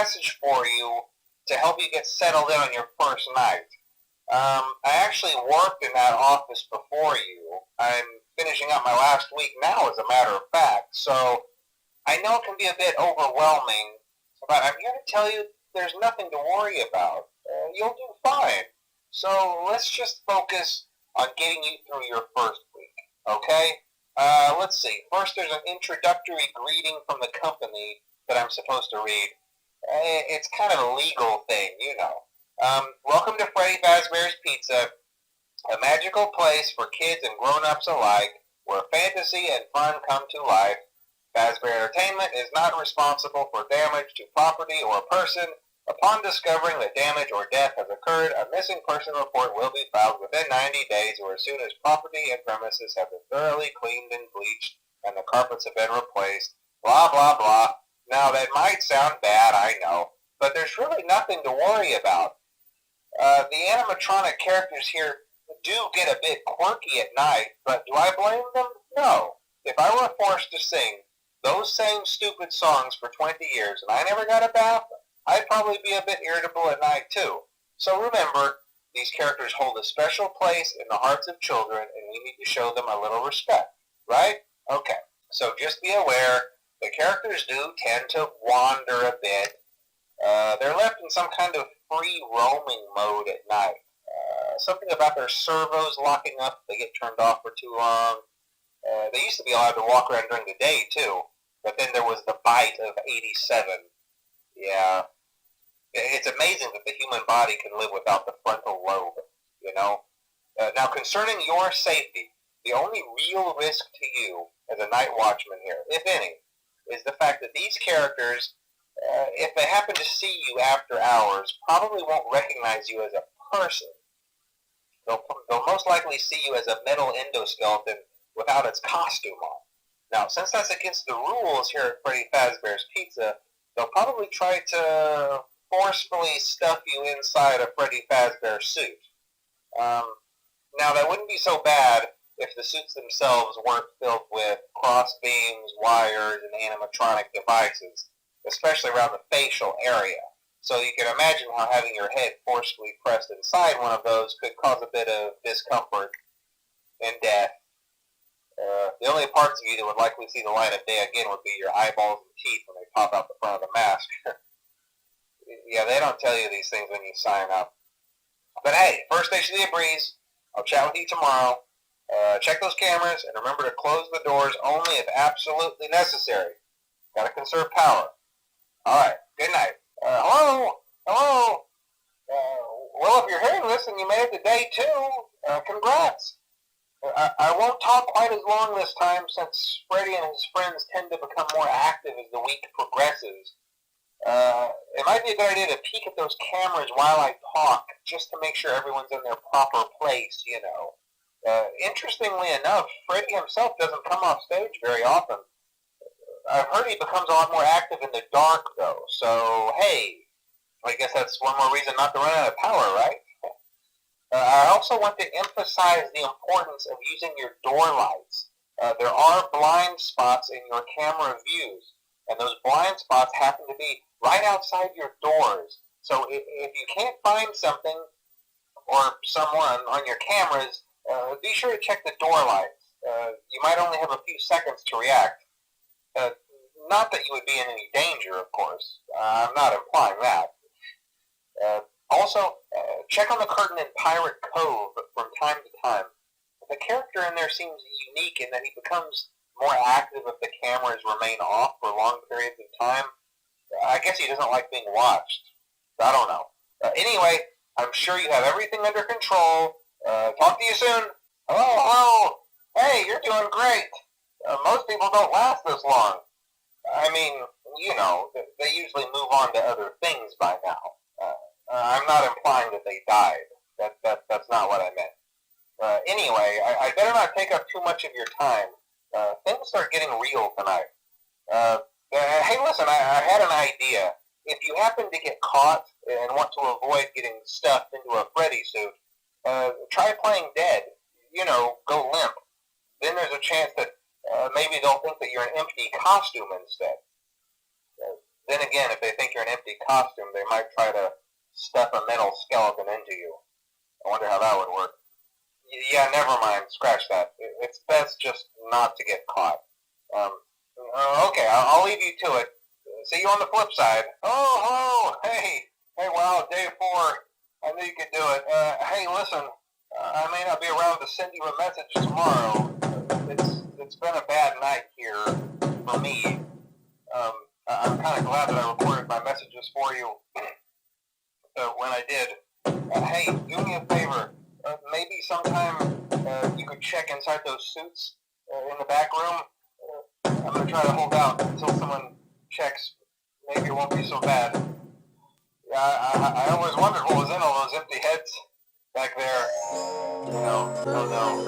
message for you to help you get settled in on your first night. I actually worked in that office before you. I'm finishing up my last week now, as a matter of fact, so I know it can be a bit overwhelming, but I'm here to tell you there's nothing to worry about. You'll do fine. So let's just focus on getting you through your first week, okay? Let's see. First, there's an introductory greeting from the company that I'm supposed to read. It's kind of a legal thing, you know. Welcome to Freddy Fazbear's Pizza, a magical place for kids and grown-ups alike, where fantasy and fun come to life. Fazbear Entertainment is not responsible for damage to property or person. Upon discovering that damage or death has occurred, a missing person report will be filed within 90 days or as soon as property and premises have been thoroughly cleaned and bleached and the carpets have been replaced. Blah, blah, blah. Now, that might sound bad, I know, but there's really nothing to worry about. The animatronic characters here do get a bit quirky at night, but do I blame them? No. If I were forced to sing those same stupid songs for 20 years and I never got a bath, I'd probably be a bit irritable at night too. So remember, these characters hold a special place in the hearts of children and we need to show them a little respect, right? Okay, so just be aware, the characters do tend to wander a bit. They're left in some kind of free roaming mode at night. Something about their servos locking up if they get turned off for too long. They used to be allowed to walk around during the day too, but then there was the bite of 87. Yeah. It's amazing that the human body can live without the frontal lobe, you know? Now, concerning your safety, the only real risk to you as a night watchman here, if any, is the fact that these characters, if they happen to see you after hours, probably won't recognize you as a person. They'll most likely see you as a metal endoskeleton without its costume on. Now, since that's against the rules here at Freddy Fazbear's Pizza, they'll probably try to forcefully stuff you inside a Freddy Fazbear suit. Now, that wouldn't be so bad if the suits themselves weren't filled with cross beams, wires, and animatronic devices, especially around the facial area. So you can imagine how having your head forcefully pressed inside one of those could cause a bit of discomfort and death. The only parts of you that would likely see the light of day again would be your eyeballs and teeth when they pop out the front of the mask. Yeah, they don't tell you these things when you sign up. But hey, first station of the breeze. I'll chat with you tomorrow. Check those cameras and remember to close the doors only if absolutely necessary. Gotta conserve power. Alright, good night. Hello? Hello? Well, if you're hearing this and you made it to day 2, congrats. I won't talk quite as long this time since Freddy and his friends tend to become more active as the week progresses. It might be a good idea to peek at those cameras while I talk, just to make sure everyone's in their proper place, you know. Interestingly enough, Freddy himself doesn't come off stage very often. I've heard he becomes a lot more active in the dark, though, so hey, I guess that's one more reason not to run out of power, right? I also want to emphasize the importance of using your door lights. There are blind spots in your camera views, and those blind spots happen to be right outside your doors. So if you can't find something or someone on your cameras, be sure to check the door lights. You might only have a few seconds to react. Not that you would be in any danger, of course. I'm not implying that. Also, check on the curtain in Pirate Cove from time to time. The character in there seems unique in that he becomes more active if the cameras remain off for long periods of time. I guess he doesn't like being watched. I don't know. Anyway, I'm sure you have everything under control. Talk to you soon. Hello, hello. Hey, you're doing great. Most people don't last this long. I mean, you know, they usually move on to other things by now. I'm not implying that they died. That's not what I meant. Anyway, I better not take up too much of your time. Things start getting real tonight. Hey, listen, I had an idea. If you happen to get caught and want to avoid getting stuffed into a Freddy suit, try playing dead. You know, go limp. Then there's a chance that maybe they'll think that you're an empty costume instead. Then again, if they think you're an empty costume, they might try to stuff a metal skeleton into you. I wonder how that would work. Yeah, never mind. Scratch that. It's best just not to get caught. Um, okay, I'll leave you to it. See you on the flip side. Oh, hey, wow, day 4. I knew you could do it. Hey, listen, I may not be around to send you a message tomorrow. It's been a bad night here for me. I'm kind of glad that I recorded my messages for you when I did. Hey, do me a favor. Maybe sometime you could check inside those suits in the back room. I'm going to try to hold out until someone checks. Maybe it won't be so bad. Yeah, I always wondered what was in all those empty heads back there. Oh no.